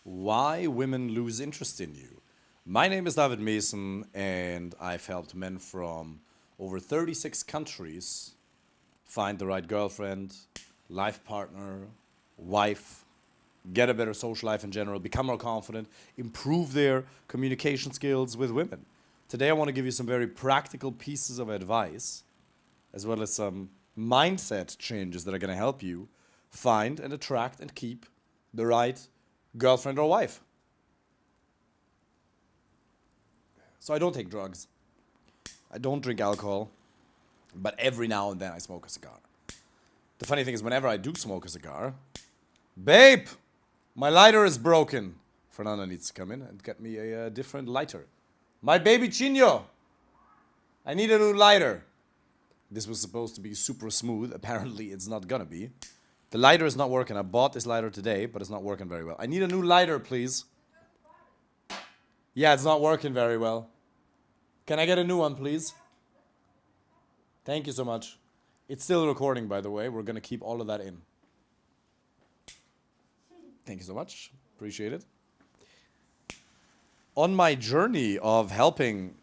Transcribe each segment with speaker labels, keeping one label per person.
Speaker 1: Why women lose interest in you. My name is David Meessen, and I've helped men from over 36 countries find the right girlfriend, life partner, wife, get a better social life in general, become more confident, improve their communication skills with women. Today, I want to give you some very practical pieces of advice, as well as some mindset changes that are going to help you find and attract and keep the right girlfriend or wife. So I don't take drugs. I don't drink alcohol, but every now and then I smoke a cigar. The funny thing is, whenever I do smoke a cigar, babe, my lighter is broken. Fernanda needs to come in and get me a different lighter. My baby Chino, I need a new lighter. This was supposed to be super smooth. Apparently, it's not gonna be. The lighter is not working. I bought this lighter today, but it's not working very well. I need a new lighter, please. Yeah, it's not working very well. Can I get a new one, please? Thank you so much. It's still recording, by the way. We're gonna keep all of that in. Thank you so much. Appreciate it. On my journey of helping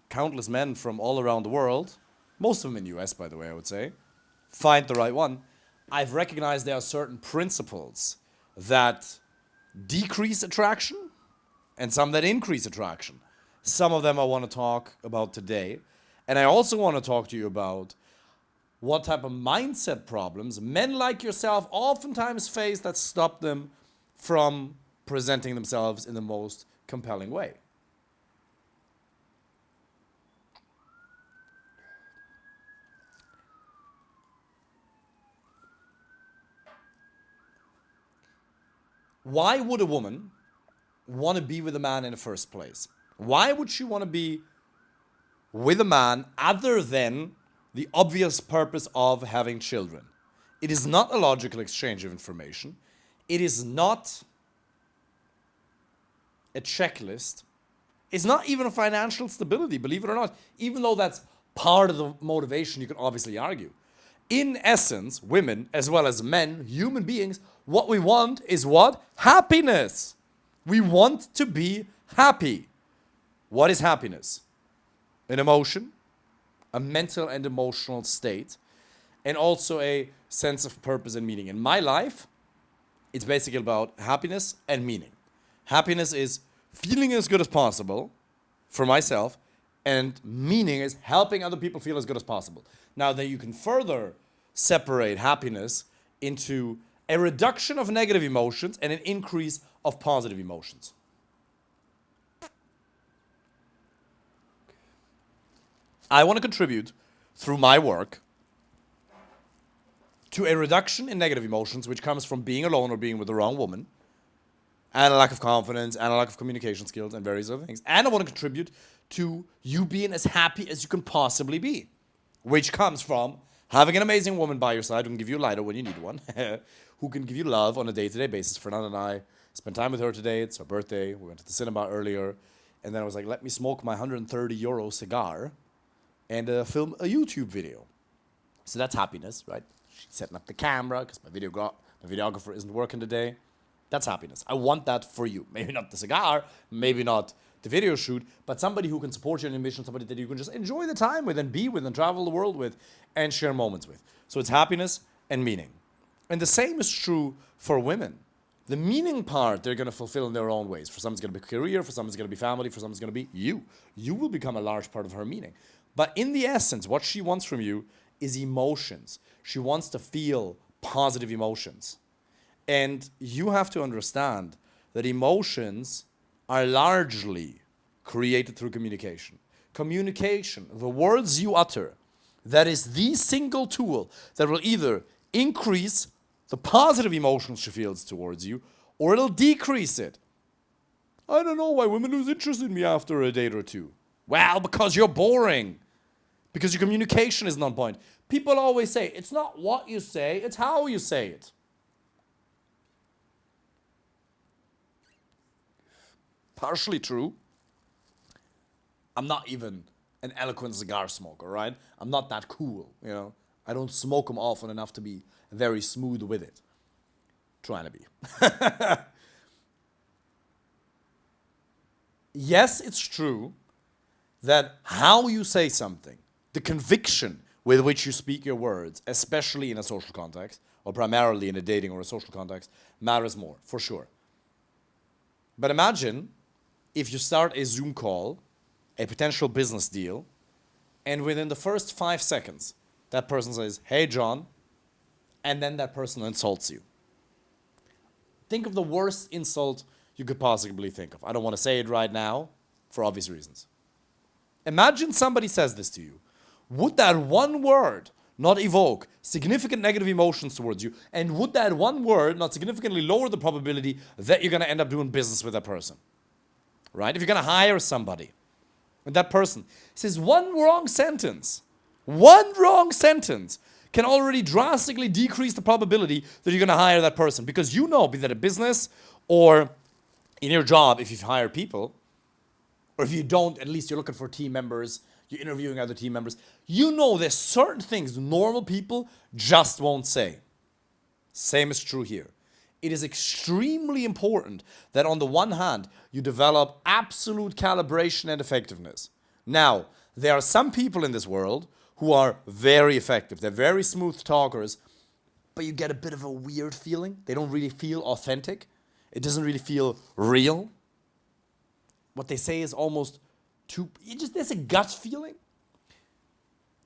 Speaker 1: countless men from all around the world, most of them in the US, by the way, I would say, find the right one, I've recognized there are certain principles that decrease attraction and some that increase attraction. Some of them I want to talk about today. And I also want to talk to you about what type of mindset problems men like yourself oftentimes face that stop them from presenting themselves in the most compelling way. Why would a woman want to be with a man in the first place? Why would she want to be with a man other than the obvious purpose of having children? It is not a logical exchange of information. It is not a checklist. It's not even a financial stability, believe it or not, even though that's part of the motivation, you can obviously argue. In essence, women, as well as men, human beings, what we want is what? Happiness. We want to be happy. What is happiness? An emotion, a mental and emotional state, and also a sense of purpose and meaning. In my life, it's basically about happiness and meaning. Happiness is feeling as good as possible for myself, and meaning is helping other people feel as good as possible. Now, then you can further separate happiness into a reduction of negative emotions and an increase of positive emotions. I want to contribute through my work to a reduction in negative emotions, which comes from being alone or being with the wrong woman, and a lack of confidence, and a lack of communication skills, and various other things. And I want to contribute to you being as happy as you can possibly be, which comes from having an amazing woman by your side who can give you a lighter when you need one, who can give you love on a day-to-day basis. Fernanda and I spent time with her today. It's her birthday. We went to the cinema earlier. And then I was like, let me smoke my €130 cigar and film a YouTube video. So that's happiness, right? She's setting up the camera because my videographer isn't working today. That's happiness. I want that for you. Maybe not the cigar, maybe not the video shoot, but somebody who can support you in your mission, somebody that you can just enjoy the time with and be with and travel the world with and share moments with. So it's happiness and meaning. And the same is true for women. The meaning part they're going to fulfill in their own ways. For some it's going to be career, for some it's going to be family, for some it's going to be you. You will become a large part of her meaning. But in the essence, what she wants from you is emotions. She wants to feel positive emotions. And you have to understand that emotions are largely created through communication. Communication, the words you utter, that is the single tool that will either increase the positive emotions she feels towards you, or it'll decrease it. I don't know why women lose interest in me after a date or two. Well, because you're boring. Because your communication is on point. People always say, it's not what you say, it's how you say it. Partially true. I'm not even an eloquent cigar smoker, right? I'm not that cool, you know. I don't smoke them often enough to be very smooth with it. Trying to be. yes, it's true that how you say something, the conviction with which you speak your words, especially in a social context, or primarily in a dating or a social context, matters more, for sure. But imagine if you start a Zoom call, a potential business deal, and within the first 5 seconds, that person says, "Hey, John," and then that person insults you. Think of the worst insult you could possibly think of. I don't want to say it right now, for obvious reasons. Imagine somebody says this to you. Would that one word not evoke significant negative emotions towards you? And would that one word not significantly lower the probability that you're going to end up doing business with that person? Right? If you're going to hire somebody, and that person says one wrong sentence can already drastically decrease the probability that you're going to hire that person. Because you know, be that a business or in your job, if you hire people, or if you don't, at least you're looking for team members, you're interviewing other team members, you know there's certain things normal people just won't say. Same is true here. It is extremely important that on the one hand, you develop absolute calibration and effectiveness. Now, there are some people in this world who are very effective. They're very smooth talkers, but you get a bit of a weird feeling. They don't really feel authentic. It doesn't really feel real. What they say is almost there's a gut feeling.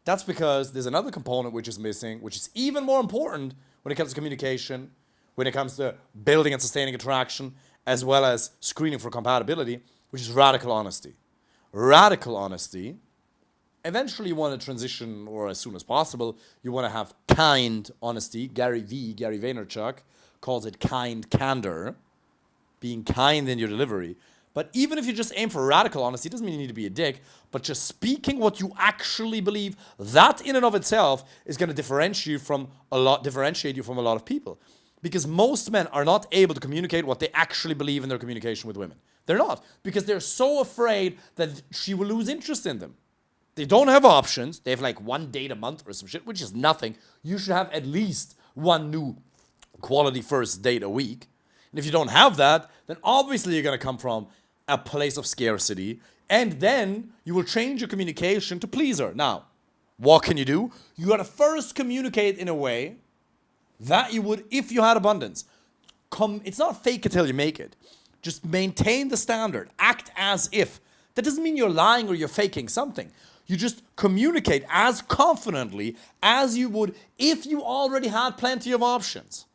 Speaker 1: That's because there's another component which is missing, which is even more important when it comes to communication, when it comes to building and sustaining attraction, as well as screening for compatibility, which is radical honesty. Radical honesty, eventually you want to transition, or as soon as possible, you want to have kind honesty. Gary Vaynerchuk, calls it kind candor, being kind in your delivery. But even if you just aim for radical honesty, it doesn't mean you need to be a dick, but just speaking what you actually believe, that in and of itself is going to differentiate you from a lot of people. Because most men are not able to communicate what they actually believe in their communication with women. They're not, because they're so afraid that she will lose interest in them. They don't have options. They have like one date a month or some shit, which is nothing. You should have at least one new quality first date a week. And if you don't have that, then obviously you're going to come from a place of scarcity, and then you will change your communication to please her. Now, what can you do? You got to first communicate in a way that you would if you had abundance. It's not fake it till you make it. Just maintain the standard. Act as if. That doesn't mean you're lying or you're faking something. You just communicate as confidently as you would if you already had plenty of options.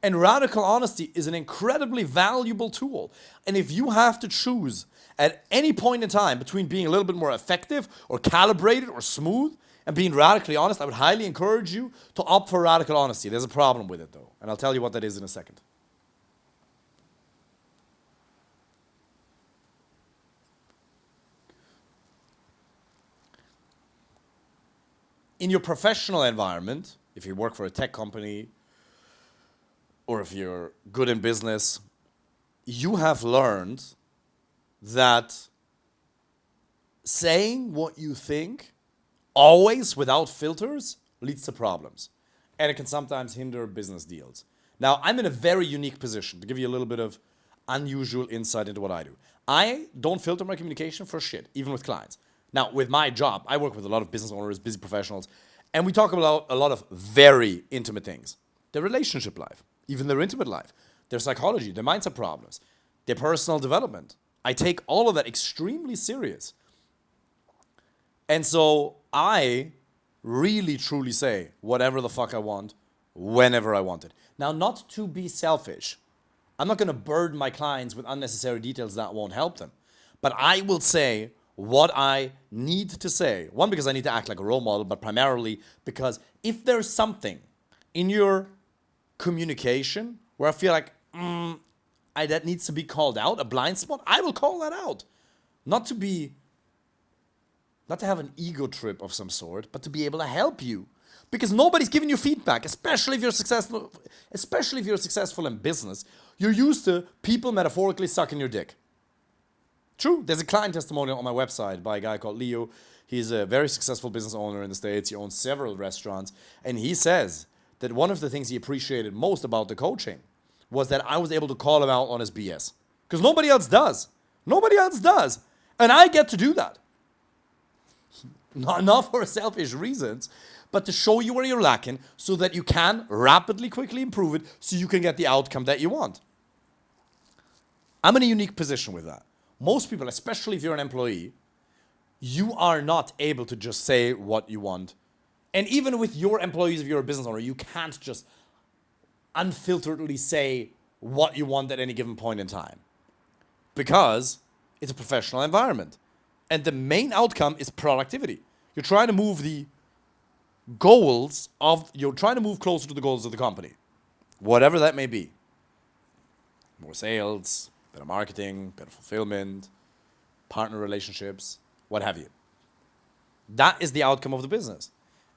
Speaker 1: And radical honesty is an incredibly valuable tool. And if you have to choose at any point in time between being a little bit more effective or calibrated or smooth and being radically honest, I would highly encourage you to opt for radical honesty. There's a problem with it though, and I'll tell you what that is in a second. In your professional environment, if you work for a tech company, or if you're good in business, you have learned that saying what you think, always without filters, leads to problems. And it can sometimes hinder business deals. Now, I'm in a very unique position to give you a little bit of unusual insight into what I do. I don't filter my communication for shit, even with clients. Now, with my job, I work with a lot of business owners, busy professionals, and we talk about a lot of very intimate things. Their relationship life, even their intimate life, their psychology, their mindset problems, their personal development. I take all of that extremely serious. And so I really truly say whatever the fuck I want, whenever I want it. Now, not to be selfish. I'm not going to burden my clients with unnecessary details that won't help them. But I will say what I need to say. One, because I need to act like a role model, but primarily because if there's something in your communication where I feel like that needs to be called out, a blind spot, I will call that out. Not to have an ego trip of some sort, but to be able to help you. Because nobody's giving you feedback, especially if you're successful in business. You're used to people metaphorically sucking your dick. True. There's a client testimonial on my website by a guy called Leo. He's a very successful business owner in the States. He owns several restaurants. And he says that one of the things he appreciated most about the coaching was that I was able to call him out on his BS. Because nobody else does. Nobody else does. And I get to do that. Not for selfish reasons, but to show you where you're lacking so that you can rapidly, quickly improve it so you can get the outcome that you want. I'm in a unique position with that. Most people, especially if you're an employee, you are not able to just say what you want. And even with your employees, if you're a business owner, you can't just unfilteredly say what you want at any given point in time. Because it's a professional environment. And the main outcome is productivity. You're trying to move you're trying to move closer to the goals of the company. Whatever that may be. More sales, better marketing, better fulfillment, partner relationships, what have you. That is the outcome of the business.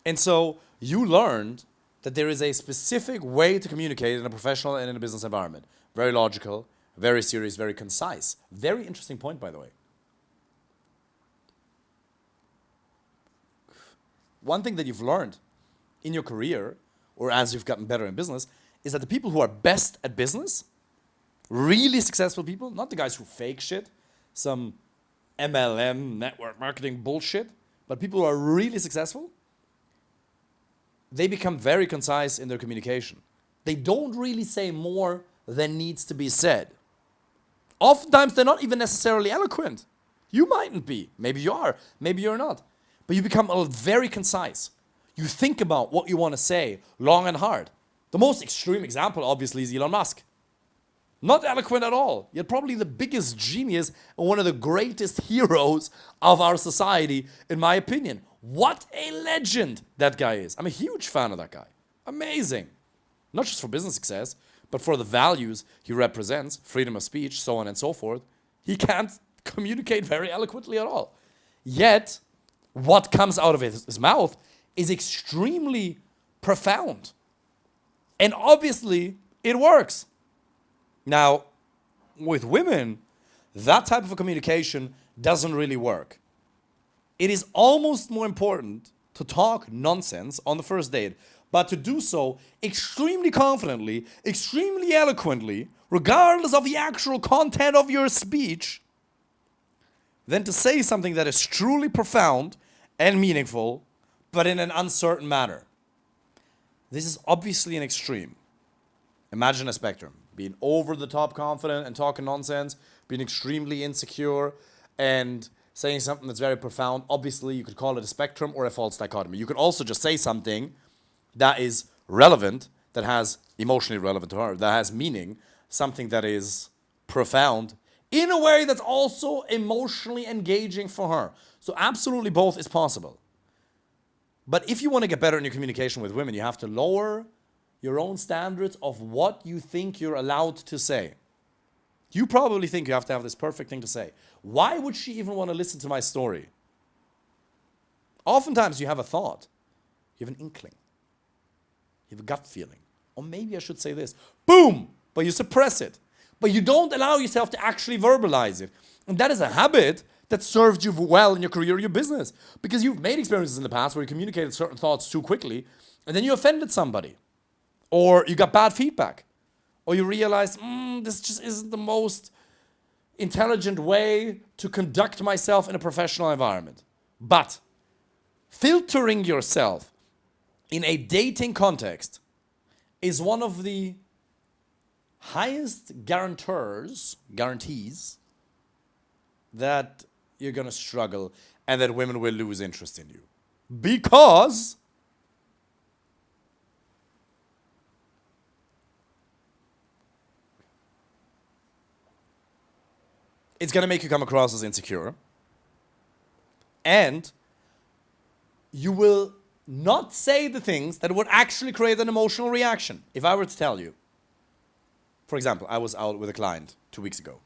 Speaker 1: And so you learned that there is a specific way to communicate in a professional and in a business environment. Very logical, very serious, very concise. Very interesting point, by the way. One thing that you've learned in your career, or as you've gotten better in business, is that the people who are best at business, really successful people, not the guys who fake shit, some MLM, network marketing bullshit, but people who are really successful, they become very concise in their communication. They don't really say more than needs to be said. Oftentimes, they're not even necessarily eloquent. You mightn't be. Maybe you are. Maybe you're not. But you become very concise. You think about what you want to say long and hard. The most extreme example, obviously, is Elon Musk. Not eloquent at all, yet probably the biggest genius and one of the greatest heroes of our society, in my opinion. What a legend that guy is. I'm a huge fan of that guy. Amazing. Not just for business success, but for the values he represents, freedom of speech, so on and so forth. He can't communicate very eloquently at all. Yet, what comes out of his mouth is extremely profound. And obviously, it works. Now, with women, that type of a communication doesn't really work. It is almost more important to talk nonsense on the first date, but to do so extremely confidently, extremely eloquently, regardless of the actual content of your speech, than to say something that is truly profound and meaningful, but in an uncertain manner. This is obviously an extreme. Imagine a spectrum. Being over the top confident and talking nonsense, being extremely insecure and saying something that's very profound. Obviously, you could call it a spectrum or a false dichotomy. You could also just say something that is relevant, that has emotionally relevant to her, that has meaning, something that is profound in a way that's also emotionally engaging for her. So absolutely both is possible. But if you want to get better in your communication with women, you have to lower your own standards of what you think you're allowed to say. You probably think you have to have this perfect thing to say. Why would she even want to listen to my story? Oftentimes you have a thought. You have an inkling. You have a gut feeling. Or maybe I should say this. Boom! But you suppress it. But you don't allow yourself to actually verbalize it. And that is a habit that served you well in your career or your business. Because you've made experiences in the past where you communicated certain thoughts too quickly, and then you offended somebody. Or you got bad feedback. Or you realized, this just isn't the most intelligent way to conduct myself in a professional environment. But filtering yourself in a dating context is one of the highest guarantees that you're going to struggle and that women will lose interest in you. Because it's going to make you come across as insecure. And you will not say the things that would actually create an emotional reaction. If I were to tell you, for example, I was out with a client 2 weeks ago.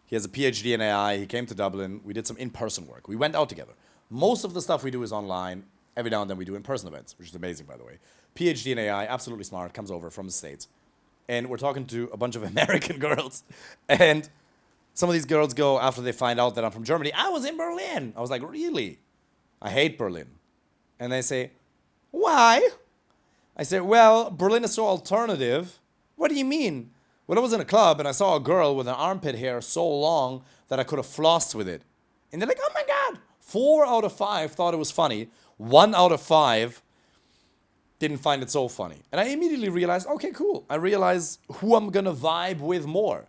Speaker 1: He has a PhD in AI. He came to Dublin. We did some in-person work. We went out together. Most of the stuff we do is online. Every now and then we do in-person events, which is amazing, by the way. PhD in AI, absolutely smart, comes over from the States. And we're talking to a bunch of American girls. And some of these girls go, after they find out that I'm from Germany, I was in Berlin. I was like, really? I hate Berlin. And they say, why? I say, well, Berlin is so alternative. What do you mean? When I was in a club and I saw a girl with an armpit hair so long that I could have flossed with it. And they're like, oh my God. 4 out of 5 thought it was funny. 1 out of 5 didn't find it so funny. And I immediately realized, okay, cool. I realize who I'm going to vibe with more.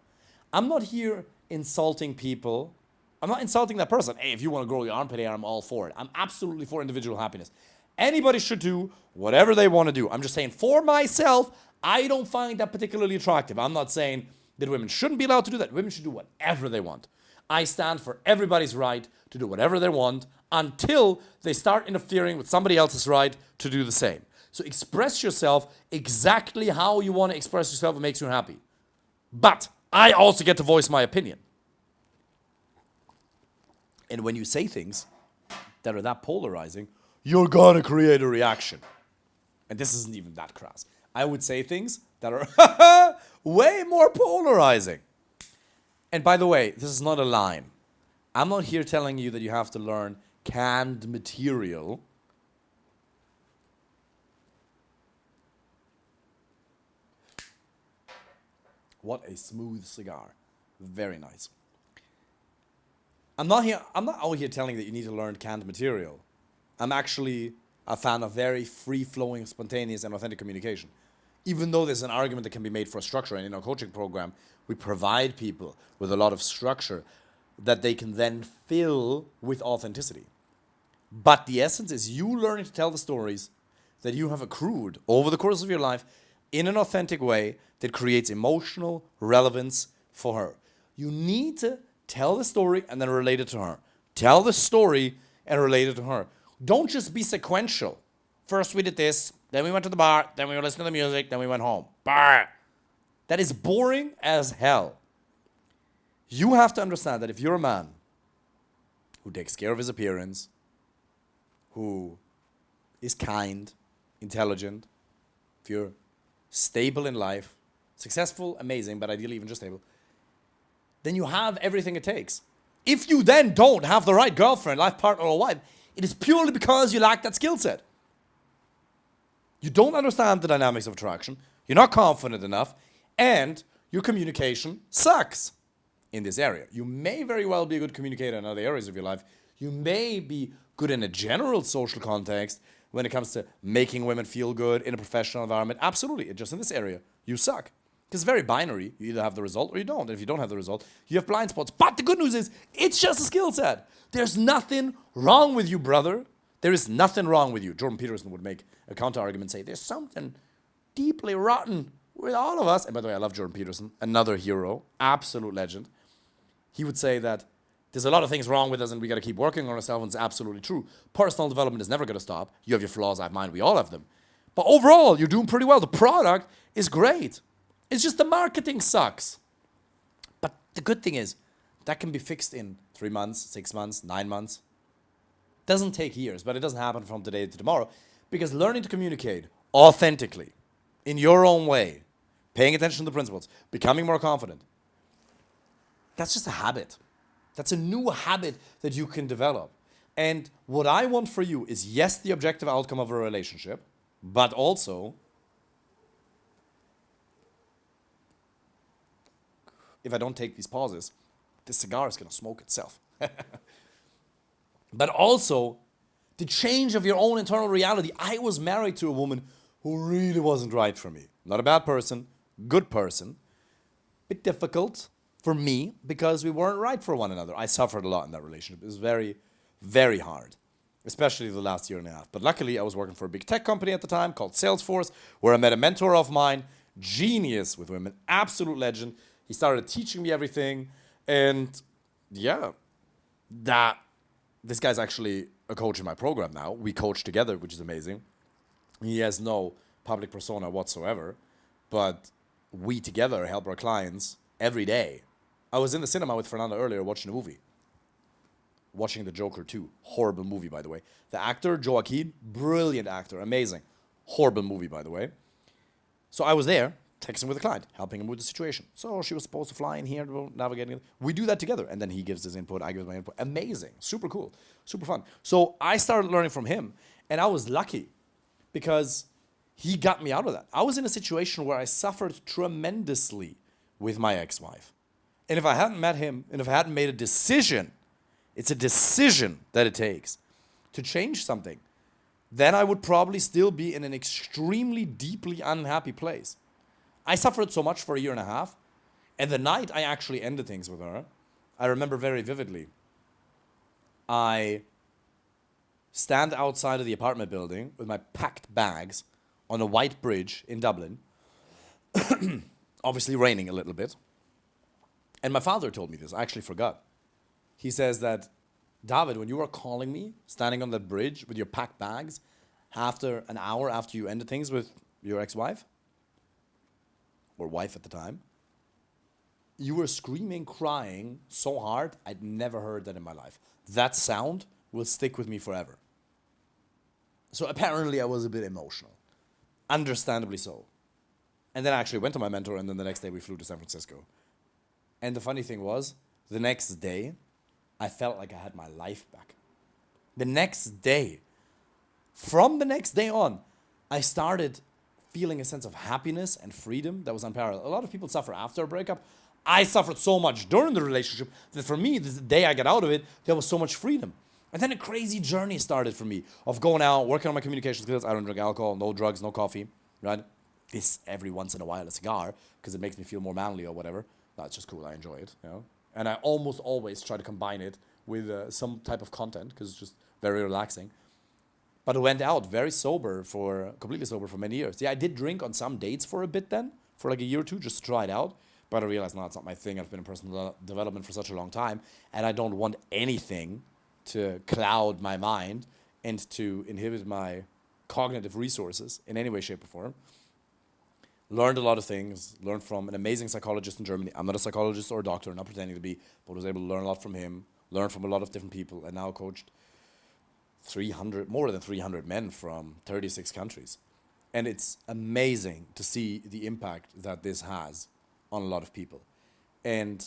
Speaker 1: I'm not here insulting people. I'm not insulting that person. Hey, if you want to grow your armpit hair, I'm all for it. I'm absolutely for individual happiness. Anybody should do whatever they want to do. I'm just saying for myself, I don't find that particularly attractive. I'm not saying that women shouldn't be allowed to do that. Women should do whatever they want. I stand for everybody's right to do whatever they want until they start interfering with somebody else's right to do the same. So express yourself exactly how you want to express yourself. It makes you happy. But I also get to voice my opinion. And when you say things that are that polarizing, you're gonna create a reaction. And this isn't even that crass. I would say things that are way more polarizing. And by the way, this is not a line. I'm not here telling you that you have to learn canned material. What a smooth cigar. Very nice. I'm not out here telling that you need to learn canned material. I'm actually a fan of very free-flowing, spontaneous, and authentic communication. Even though there's an argument that can be made for structure, and in our coaching program, we provide people with a lot of structure that they can then fill with authenticity. But the essence is you learning to tell the stories that you have accrued over the course of your life in an authentic way that creates emotional relevance for her. You need to tell the story and then relate it to her. Tell the story and relate it to her. Don't just be sequential. First we did this, then we went to the bar, then we were listening to the music, then we went home. Bar. That is boring as hell. You have to understand that if you're a man who takes care of his appearance, who is kind, intelligent, if you're stable in life, successful, amazing, but ideally even just stable, then you have everything it takes. If you then don't have the right girlfriend, life partner, or wife, it is purely because you lack that skill set. You don't understand the dynamics of attraction, you're not confident enough, and your communication sucks in this area. You may very well be a good communicator in other areas of your life. You may be good in a general social context when it comes to making women feel good in a professional environment. Absolutely, just in this area, you suck. Because it's very binary. You either have the result or you don't. And if you don't have the result, you have blind spots. But the good news is, it's just a skill set. There's nothing wrong with you, brother. There is nothing wrong with you. Jordan Peterson would make a counter-argument, say, there's something deeply rotten with all of us. And by the way, I love Jordan Peterson, another hero, absolute legend. He would say that there's a lot of things wrong with us and we got to keep working on ourselves, and it's absolutely true. Personal development is never going to stop. You have your flaws, I have mine, we all have them. But overall, you're doing pretty well. The product is great. It's just the marketing sucks. But the good thing is, that can be fixed in 3 months, 6 months, 9 months. Doesn't take years, but it doesn't happen from today to tomorrow. Because learning to communicate authentically, in your own way, paying attention to the principles, becoming more confident, that's just a habit. That's a new habit that you can develop. And what I want for you is, yes, the objective outcome of a relationship, but also, if I don't take these pauses, this cigar is going to smoke itself. But also, the change of your own internal reality. I was married to a woman who really wasn't right for me. Not a bad person, good person. Bit difficult for me because we weren't right for one another. I suffered a lot in that relationship. It was very, very hard, especially the last year and a half. But luckily, I was working for a big tech company at the time called Salesforce, where I met a mentor of mine, genius with women, absolute legend. He started teaching me everything. And yeah, this guy's actually a coach in my program now. We coach together, which is amazing. He has no public persona whatsoever, but we together help our clients every day. I was in the cinema with Fernando earlier watching a movie. Watching The Joker 2. Horrible movie, by the way. The actor, Joaquin, brilliant actor, amazing. Horrible movie, by the way. So I was there, texting with the client, helping him with the situation. So she was supposed to fly in here, navigating it. We do that together. And then he gives his input, I give my input. Amazing. Super cool. Super fun. So I started learning from him. And I was lucky because he got me out of that. I was in a situation where I suffered tremendously with my ex-wife. And if I hadn't met him, and if I hadn't made a decision, it's a decision that it takes to change something, then I would probably still be in an extremely deeply unhappy place. I suffered so much for a year and a half, and the night I actually ended things with her, I remember very vividly. I stand outside of the apartment building with my packed bags on a white bridge in Dublin, obviously raining a little bit. And my father told me this, I actually forgot. He says that, David, when you were calling me, standing on the bridge with your packed bags, after an hour after you ended things with your ex-wife, or wife at the time, you were screaming, crying so hard, I'd never heard that in my life. That sound will stick with me forever. So apparently I was a bit emotional. Understandably so. And then I actually went to my mentor, and then the next day we flew to San Francisco. And the funny thing was, the next day, I felt like I had my life back. The next day, from the next day on, I started feeling a sense of happiness and freedom that was unparalleled. A lot of people suffer after a breakup. I suffered so much during the relationship that for me, the day I got out of it, there was so much freedom. And then a crazy journey started for me of going out, working on my communication skills. I don't drink alcohol, no drugs, no coffee, right? This every once in a while a cigar because it makes me feel more manly or whatever. That's just cool. I enjoy it, you know. And I almost always try to combine it with some type of content because it's just very relaxing. But I went out very completely sober for many years. Yeah, I did drink on some dates for a bit then, for like a year or two, just to try it out. But I realized, no, it's not my thing. I've been in personal development for such a long time, and I don't want anything to cloud my mind and to inhibit my cognitive resources in any way, shape, or form. Learned a lot of things, learned from an amazing psychologist in Germany. I'm not a psychologist or a doctor, not pretending to be, but was able to learn a lot from him, learn from a lot of different people, and now coached more than 300 men from 36 countries. And it's amazing to see the impact that this has on a lot of people. And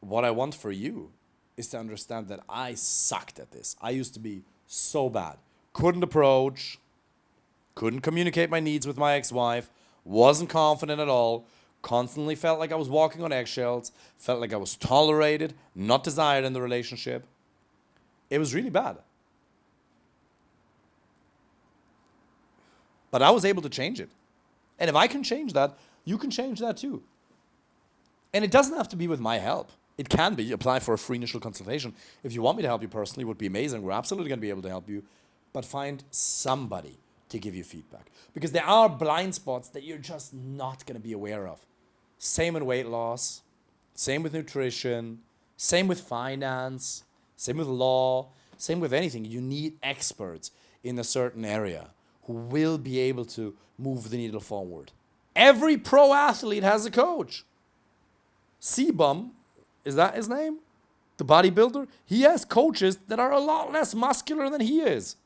Speaker 1: what I want for you is to understand that I sucked at this. I used to be so bad. Couldn't approach, couldn't communicate my needs with my ex-wife, wasn't confident at all, constantly felt like I was walking on eggshells, felt like I was tolerated, not desired in the relationship. It was really bad. But I was able to change it. And if I can change that, you can change that too. And it doesn't have to be with my help. It can be. Apply for a free initial consultation. If you want me to help you personally, it would be amazing. We're absolutely going to be able to help you. But find somebody to give you feedback. Because there are blind spots that you're just not going to be aware of. Same in weight loss. Same with nutrition. Same with finance. Same with law. Same with anything. You need experts in a certain area who will be able to move the needle forward. Every pro athlete has a coach. C-Bum, is that his name? The bodybuilder? He has coaches that are a lot less muscular than he is.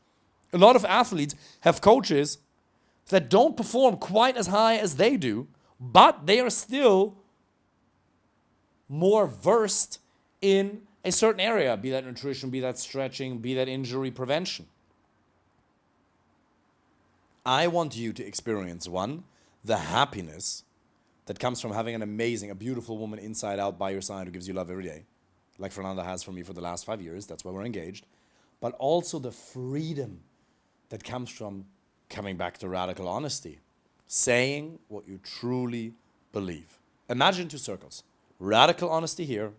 Speaker 1: A lot of athletes have coaches that don't perform quite as high as they do, but they are still more versed in a certain area, be that nutrition, be that stretching, be that injury prevention. I want you to experience, one, the happiness that comes from having a beautiful woman inside out by your side who gives you love every day, like Fernanda has for me for the last 5 years. That's why we're engaged. But also the freedom that comes from coming back to radical honesty, saying what you truly believe. Imagine two circles. Radical honesty here,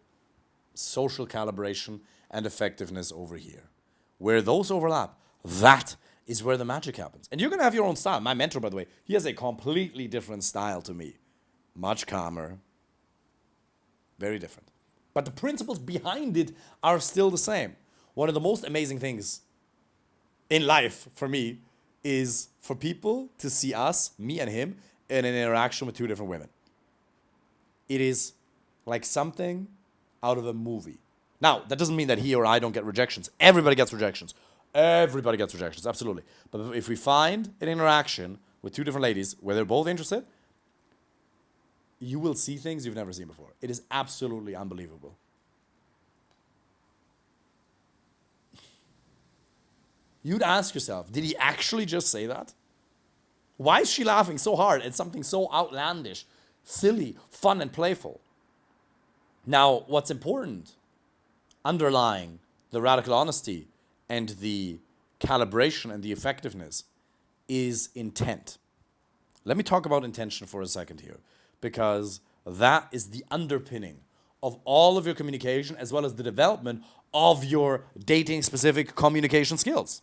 Speaker 1: social calibration and effectiveness over here. Where those overlap, that is where the magic happens. And you're going to have your own style. My mentor, by the way, he has a completely different style to me. Much calmer. Very different. But the principles behind it are still the same. One of the most amazing things in life for me is for people to see us, me and him, in an interaction with two different women. It is like something out of a movie. Now, that doesn't mean that he or I don't get rejections. Everybody gets rejections. Everybody gets rejections, absolutely. But if we find an interaction with two different ladies where they're both interested, you will see things you've never seen before. It is absolutely unbelievable. You'd ask yourself, did he actually just say that? Why is she laughing so hard at something so outlandish, silly, fun, and playful? Now, what's important, underlying the radical honesty and the calibration and the effectiveness, is intent. Let me talk about intention for a second here, because that is the underpinning of all of your communication as well as the development of your dating-specific communication skills.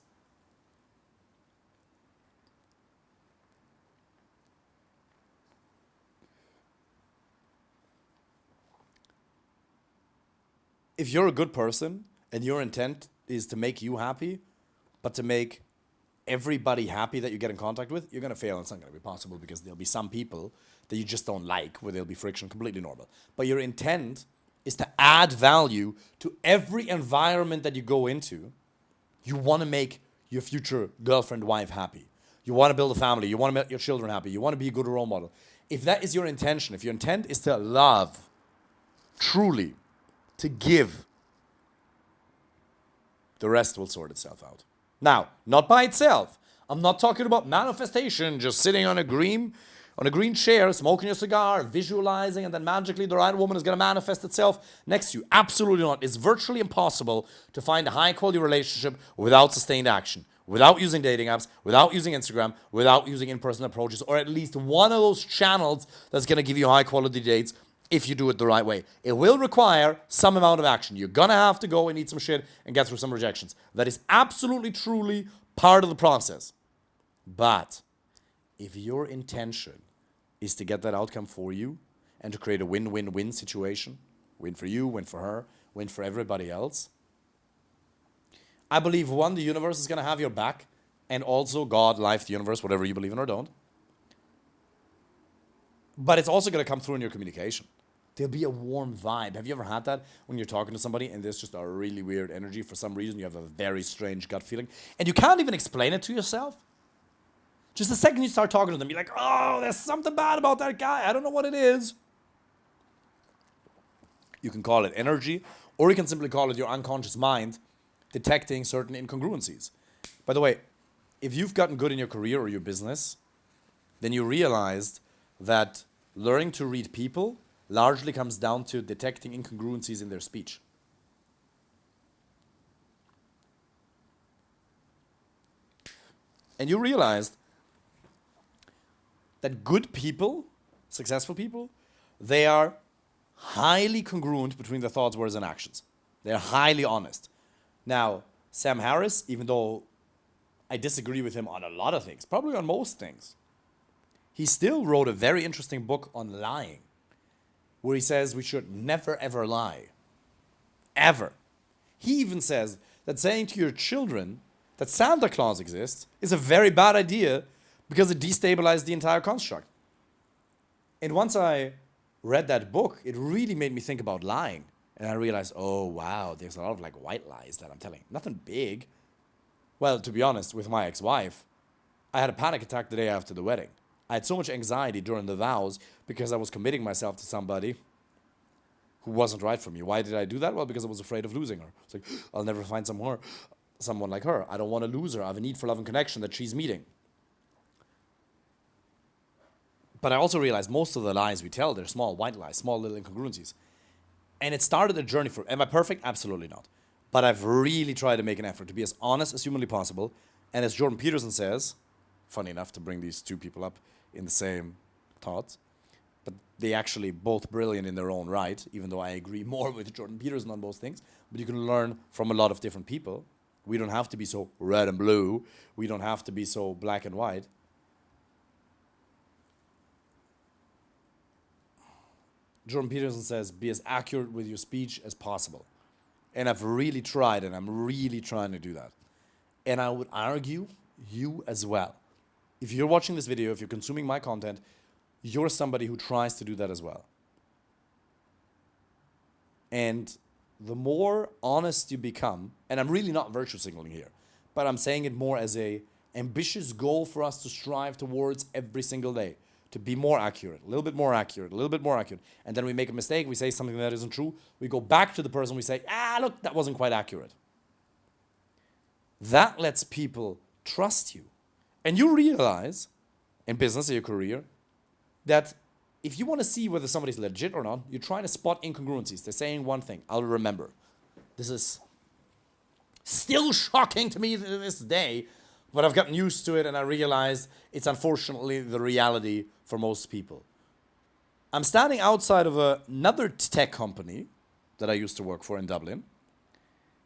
Speaker 1: If you're a good person and your intent is to make you happy, but to make everybody happy that you get in contact with, you're going to fail. It's not going to be possible because there'll be some people that you just don't like where there'll be friction, completely normal. But your intent is to add value to every environment that you go into. You want to make your future girlfriend, wife happy. You want to build a family. You want to make your children happy. You want to be a good role model. If that is your intention, if your intent is to love, truly, to give, the rest will sort itself out. Now, not by itself. I'm not talking about manifestation, just sitting on a green chair, smoking your cigar, visualizing, and then magically the right woman is going to manifest itself next to you. Absolutely not. It's virtually impossible to find a high-quality relationship without sustained action, without using dating apps, without using Instagram, without using in-person approaches, or at least one of those channels that's going to give you high-quality dates if you do it the right way. It will require some amount of action. You're going to have to go and eat some shit and get through some rejections. That is absolutely, truly part of the process. But if your intention is to get that outcome for you and to create a win-win-win situation, win for you, win for her, win for everybody else, I believe, one, the universe is going to have your back, and also God, life, the universe, whatever you believe in or don't. But it's also going to come through in your communication. There'll be a warm vibe. Have you ever had that when you're talking to somebody and there's just a really weird energy? For some reason, you have a very strange gut feeling. And you can't even explain it to yourself. Just the second you start talking to them, you're like, oh, there's something bad about that guy. I don't know what it is. You can call it energy, or you can simply call it your unconscious mind detecting certain incongruencies. By the way, if you've gotten good in your career or your business, then you realized that learning to read people largely comes down to detecting incongruencies in their speech. And you realized that good people, successful people, they are highly congruent between their thoughts, words, and actions. They're highly honest. Now, Sam Harris, even though I disagree with him on a lot of things, probably on most things, he still wrote a very interesting book on lying, where he says we should never ever lie. Ever. He even says that saying to your children that Santa Claus exists is a very bad idea because it destabilizes the entire construct. And once I read that book, it really made me think about lying. And I realized, oh wow, there's a lot of like white lies that I'm telling. Nothing big. Well, to be honest, with my ex-wife, I had a panic attack the day after the wedding. I had so much anxiety during the vows because I was committing myself to somebody who wasn't right for me. Why did I do that? Well, because I was afraid of losing her. It's like, I'll never find someone like her. I don't want to lose her. I have a need for love and connection that she's meeting. But I also realized most of the lies we tell, they're small white lies, small little incongruencies. And it started a journey for, am I perfect? Absolutely not. But I've really tried to make an effort to be as honest as humanly possible. And as Jordan Peterson says, funny enough to bring these two people up in the same thoughts, but they actually both brilliant in their own right, even though I agree more with Jordan Peterson on most things. But you can learn from a lot of different people. We don't have to be so red and blue. We don't have to be so black and white. Jordan Peterson says, be as accurate with your speech as possible. And I've really tried, and I'm really trying to do that. And I would argue, you as well. If you're watching this video, if you're consuming my content, you're somebody who tries to do that as well. And the more honest you become, and I'm really not virtue signaling here, but I'm saying it more as a ambitious goal for us to strive towards every single day, to be more accurate, a little bit more accurate, a little bit more accurate. And then we make a mistake, we say something that isn't true, we go back to the person, we say, look, that wasn't quite accurate. That lets people trust you. And you realize in business or your career, that if you want to see whether somebody's legit or not, you're trying to spot incongruencies. They're saying one thing. I'll remember. This is still shocking to me to this day, but I've gotten used to it and I realized it's unfortunately the reality for most people. I'm standing outside of another tech company that I used to work for in Dublin.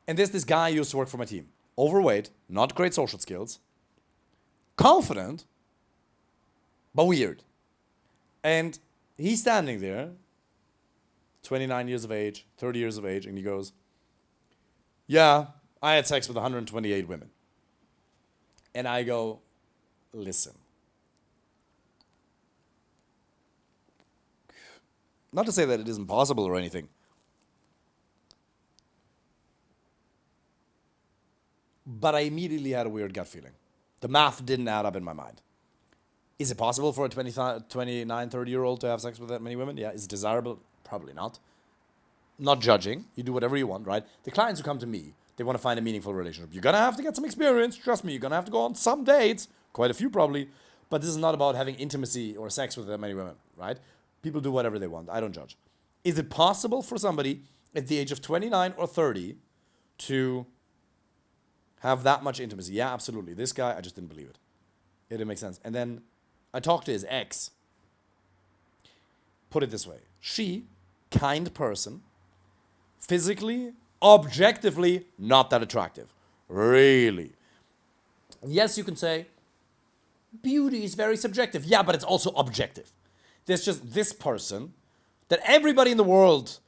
Speaker 1: And there's this guy who used to work for my team. Overweight, not great social skills, confident, but weird. And he's standing there, 29 years of age, 30 years of age, and he goes, yeah, I had sex with 128 women. And I go, listen. Not to say that it isn't possible or anything. But I immediately had a weird gut feeling. The math didn't add up in my mind. Is it possible for a 29, 30-year-old to have sex with that many women? Yeah. Is it desirable? Probably not. Not judging. You do whatever you want, right? The clients who come to me, they want to find a meaningful relationship. You're going to have to get some experience. Trust me, you're going to have to go on some dates. Quite a few probably. But this is not about having intimacy or sex with that many women, right? People do whatever they want. I don't judge. Is it possible for somebody at the age of 29 or 30 to have that much intimacy? Yeah, absolutely. This guy, I just didn't believe it. It didn't make sense. And then I talked to his ex. Put it this way. She, kind person, physically, objectively, not that attractive. Really. Yes, you can say, beauty is very subjective. Yeah, but it's also objective. There's just this person that everybody in the world,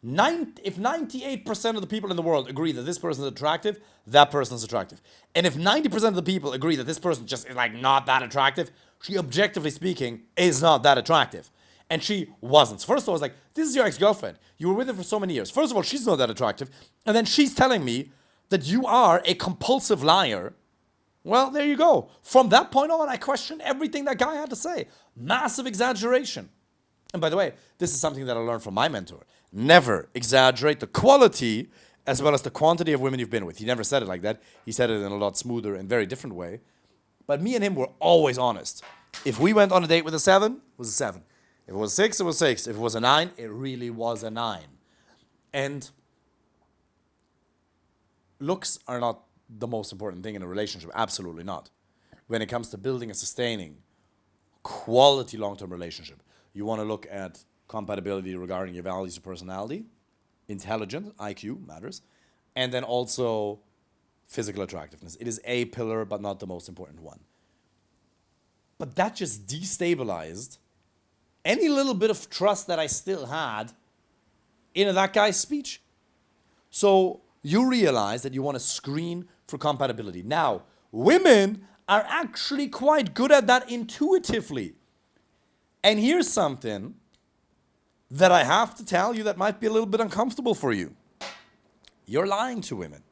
Speaker 1: if 98% of the people in the world agree that this person is attractive, that person is attractive. And if 90% of the people agree that this person just is like not that attractive, she, objectively speaking, is not that attractive. And she wasn't. So first of all, I was like, this is your ex-girlfriend. You were with her for so many years. First of all, she's not that attractive. And then she's telling me that you are a compulsive liar. Well, there you go. From that point on, I questioned everything that guy had to say. Massive exaggeration. And by the way, this is something that I learned from my mentor. Never exaggerate the quality as well as the quantity of women you've been with. He never said it like that. He said it in a lot smoother and very different way. But me and him were always honest. If we went on a date with a 7, it was a 7. If it was 6, it was 6. If it was a 9, it really was a 9. And looks are not the most important thing in a relationship. Absolutely not. When it comes to building and sustaining quality long-term relationship, you want to look at compatibility regarding your values, your personality, intelligence, IQ matters, and then also physical attractiveness. It is a pillar, but not the most important one. But that just destabilized any little bit of trust that I still had in that guy's speech. So you realize that you want to screen for compatibility. Now, women are actually quite good at that intuitively. And here's something that I have to tell you that might be a little bit uncomfortable for you. You're lying to women.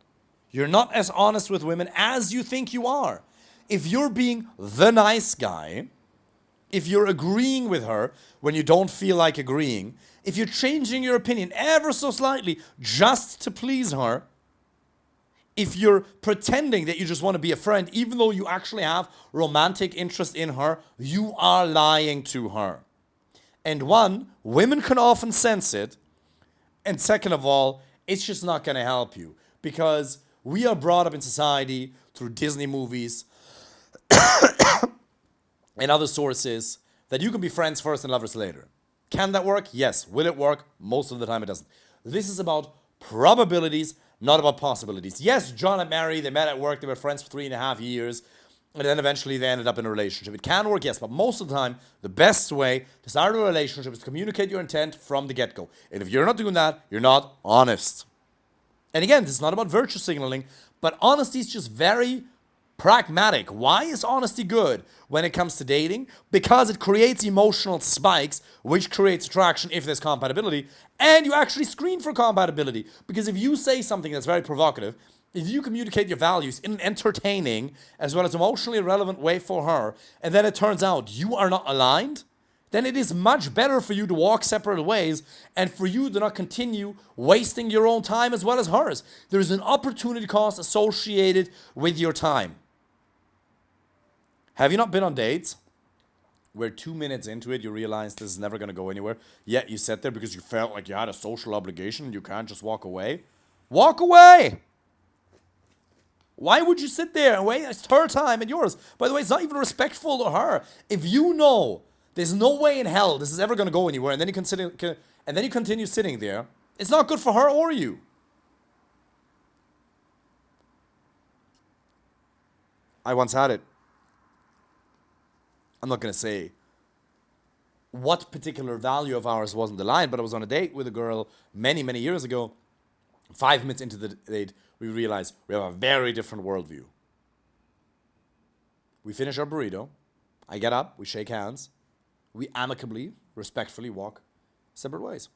Speaker 1: You're not as honest with women as you think you are. If you're being the nice guy, if you're agreeing with her when you don't feel like agreeing, if you're changing your opinion ever so slightly just to please her, if you're pretending that you just want to be a friend even though you actually have romantic interest in her, you are lying to her. And one, women can often sense it. And second of all, it's just not going to help you because we are brought up in society through Disney movies and other sources that you can be friends first and lovers later. Can that work? Yes. Will it work? Most of the time it doesn't. This is about probabilities, not about possibilities. Yes, John and Mary, they met at work, they were friends for 3.5 years, and then eventually they ended up in a relationship. It can work, yes, but most of the time, the best way to start a relationship is to communicate your intent from the get-go. And if you're not doing that, you're not honest. And again, this is not about virtue signaling, but honesty is just very pragmatic. Why is honesty good when it comes to dating? Because it creates emotional spikes, which creates attraction if there's compatibility, and you actually screen for compatibility. Because if you say something that's very provocative, if you communicate your values in an entertaining as well as emotionally relevant way for her, and then it turns out you are not aligned, then it is much better for you to walk separate ways and for you to not continue wasting your own time as well as hers. There's an opportunity cost associated with your time. Have you not been on dates where 2 minutes into it, you realize this is never going to go anywhere. Yet you sat there because you felt like you had a social obligation and you can't just walk away. Walk away! Why would you sit there and waste her time and yours? By the way, it's not even respectful to her. If you know there's no way in hell this is ever going to go anywhere, and then you continue sitting there, it's not good for her or you. I once had it. I'm not going to say what particular value of ours wasn't aligned, but I was on a date with a girl many, many years ago. 5 minutes into the date, we realized we have a very different worldview. We finish our burrito. I get up. We shake hands. We amicably, respectfully walk separate ways.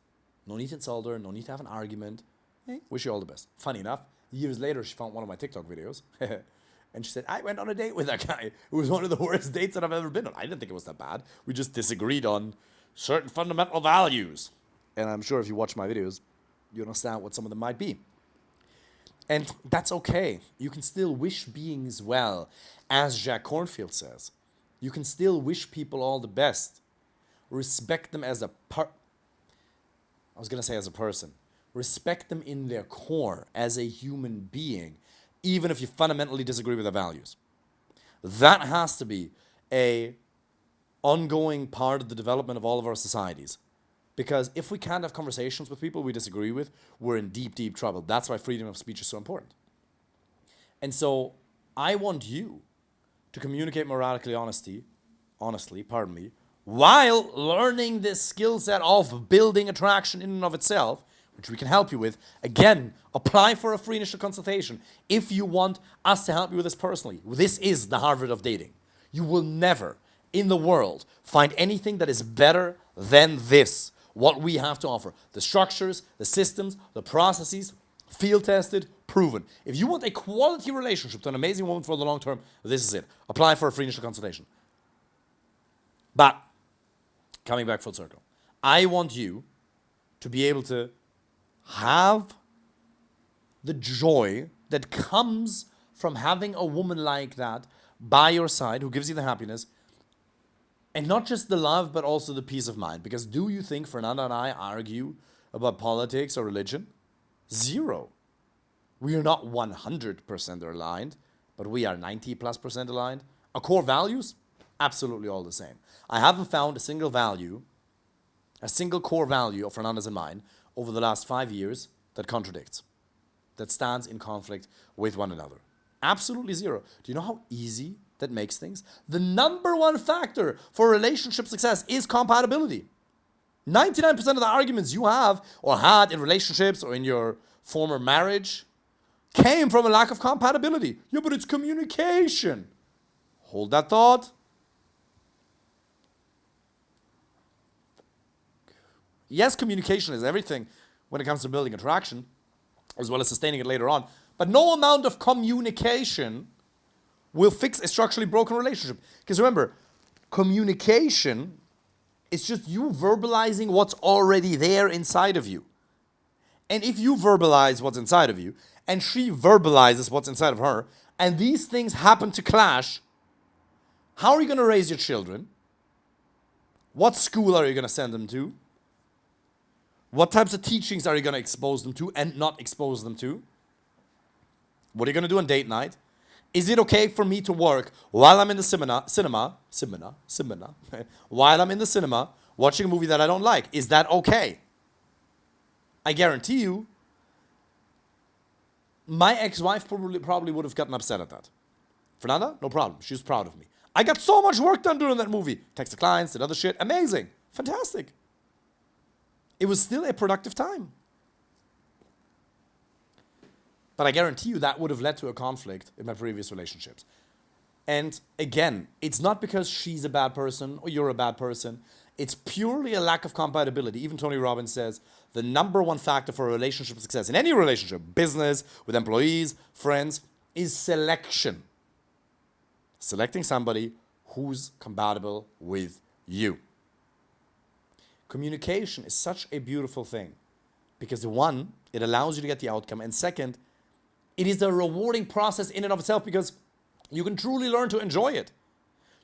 Speaker 1: No need to insult her. No need to have an argument. Hey, wish you all the best. Funny enough, years later, she found one of my TikTok videos. And she said, I went on a date with that guy. It was one of the worst dates that I've ever been on. I didn't think it was that bad. We just disagreed on certain fundamental values. And I'm sure if you watch my videos, you understand what some of them might be. And that's okay. You can still wish beings well. As Jack Kornfield says, you can still wish people all the best. Respect them as as a person. Respect them in their core as a human being, even if you fundamentally disagree with their values. That has to be a ongoing part of the development of all of our societies. Because if we can't have conversations with people we disagree with, we're in deep, deep trouble. That's why freedom of speech is so important. And so I want you to communicate morality honestly, while learning this skill set of building attraction in and of itself, which we can help you with. Again, apply for a free initial consultation if you want us to help you with this personally. This is the Harvard of dating. You will never in the world find anything that is better than this, what we have to offer. The structures, the systems, the processes, field tested, proven. If you want a quality relationship to an amazing woman for the long term, this is it. Apply for a free initial consultation. But, coming back full circle, I want you to be able to have the joy that comes from having a woman like that by your side who gives you the happiness, and not just the love, but also the peace of mind. Because do you think Fernanda and I argue about politics or religion? Zero. We are not 100% aligned, but we are 90+% aligned. Our core values? Absolutely all the same. I haven't found a single core value of Fernanda's and mine over the last 5 years that contradicts, that stands in conflict with one another. Absolutely zero. Do you know how easy that makes things? The number one factor for relationship success is compatibility. 99% of the arguments you have or had in relationships or in your former marriage came from a lack of compatibility. Yeah, but it's communication. Hold that thought. Yes, communication is everything when it comes to building attraction, as well as sustaining it later on. But no amount of communication will fix a structurally broken relationship. Because remember, communication is just you verbalizing what's already there inside of you. And if you verbalize what's inside of you, and she verbalizes what's inside of her, and these things happen to clash, how are you going to raise your children? What school are you going to send them to? What types of teachings are you going to expose them to and not expose them to? What are you going to do on date night? Is it okay for me to work while I'm in the cinema, while I'm in the cinema watching a movie that I don't like? Is that okay? I guarantee you, my ex-wife probably would have gotten upset at that. Fernanda, no problem. She was proud of me. I got so much work done during that movie. Texted clients, did other shit. Amazing. Fantastic. It was still a productive time. But I guarantee you that would have led to a conflict in my previous relationships. And again, it's not because she's a bad person or you're a bad person. It's purely a lack of compatibility. Even Tony Robbins says the number one factor for a relationship success in any relationship, business, with employees, friends, is selection. Selecting somebody who's compatible with you. Communication is such a beautiful thing because one, it allows you to get the outcome, and second, it is a rewarding process in and of itself because you can truly learn to enjoy it.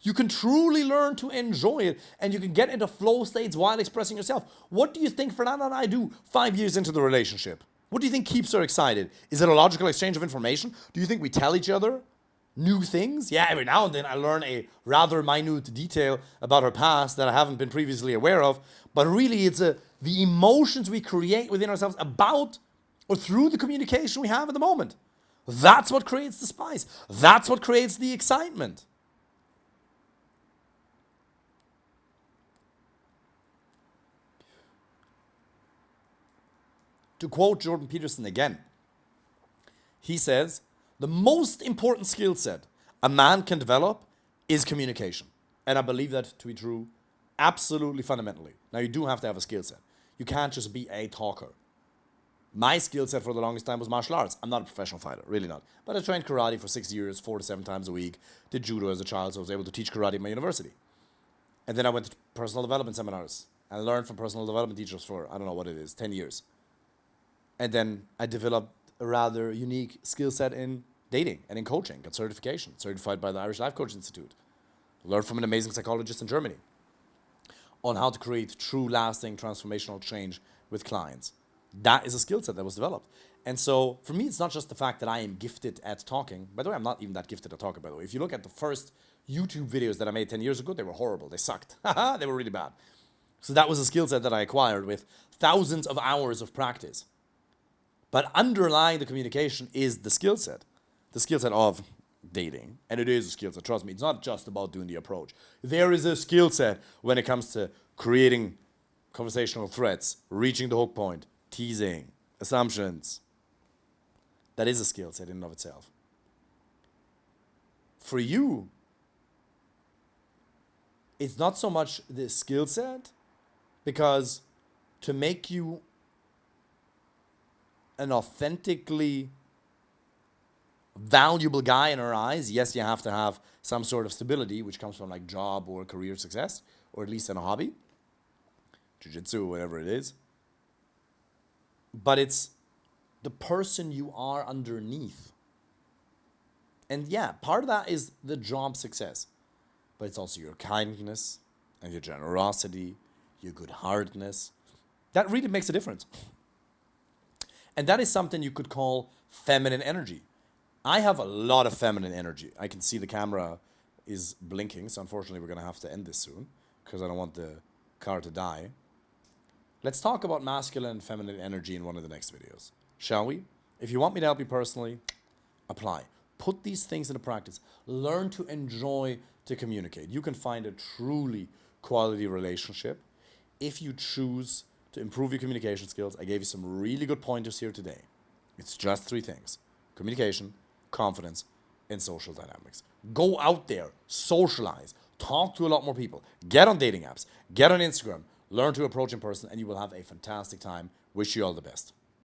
Speaker 1: You can truly learn to enjoy it, and you can get into flow states while expressing yourself. What do you think Fernanda and I do 5 years into the relationship? What do you think keeps her excited? Is it a logical exchange of information? Do you think we tell each other new things? Yeah, every now and then I learn a rather minute detail about her past that I haven't been previously aware of. But really, it's the emotions we create within ourselves about or through the communication we have at the moment. That's what creates the spice. That's what creates the excitement. To quote Jordan Peterson again, he says, the most important skill set a man can develop is communication. And I believe that to be true absolutely fundamentally. Now, you do have to have a skill set. You can't just be a talker. My skill set for the longest time was martial arts. I'm not a professional fighter, really not. But I trained karate for 6 years, 4 to 7 times a week. Did judo as a child, so I was able to teach karate at my university. And then I went to personal development seminars and learned from personal development teachers for, I don't know what it is, 10 years. And then I developed a rather unique skill set in dating and in coaching. Got certification, certified by the Irish Life Coach Institute. Learned from an amazing psychologist in Germany on how to create true, lasting, transformational change with clients. That is a skill set that was developed. And so for me, it's not just the fact that I am gifted at talking. By the way, I'm not even that gifted at talking, by the way. If you look at the first YouTube videos that I made 10 years ago, they were horrible. They sucked. They were really bad. So that was a skill set that I acquired with thousands of hours of practice. But underlying the communication is the skill set of dating. And it is a skill set, trust me. It's not just about doing the approach. There is a skill set when it comes to creating conversational threads, reaching the hook point, teasing, assumptions. That is a skill set in and of itself. For you, it's not so much the skill set, because to make you an authentically valuable guy in her eyes, yes, you have to have some sort of stability, which comes from like job or career success, or at least in a hobby, jiu-jitsu, whatever it is. But it's the person you are underneath. And yeah, part of that is the job success. But it's also your kindness and your generosity, your good-heartedness. That really makes a difference. And that is something you could call feminine energy. I have a lot of feminine energy. I can see the camera is blinking, so unfortunately we're going to have to end this soon because I don't want the car to die. Let's talk about masculine and feminine energy in one of the next videos, shall we? If you want me to help you personally, apply. Put these things into practice. Learn to enjoy to communicate. You can find a truly quality relationship if you choose to improve your communication skills. I gave you some really good pointers here today. It's just 3 things: communication, confidence, and social dynamics. Go out there, socialize, talk to a lot more people, get on dating apps, get on Instagram, learn to approach in person, and you will have a fantastic time. Wish you all the best.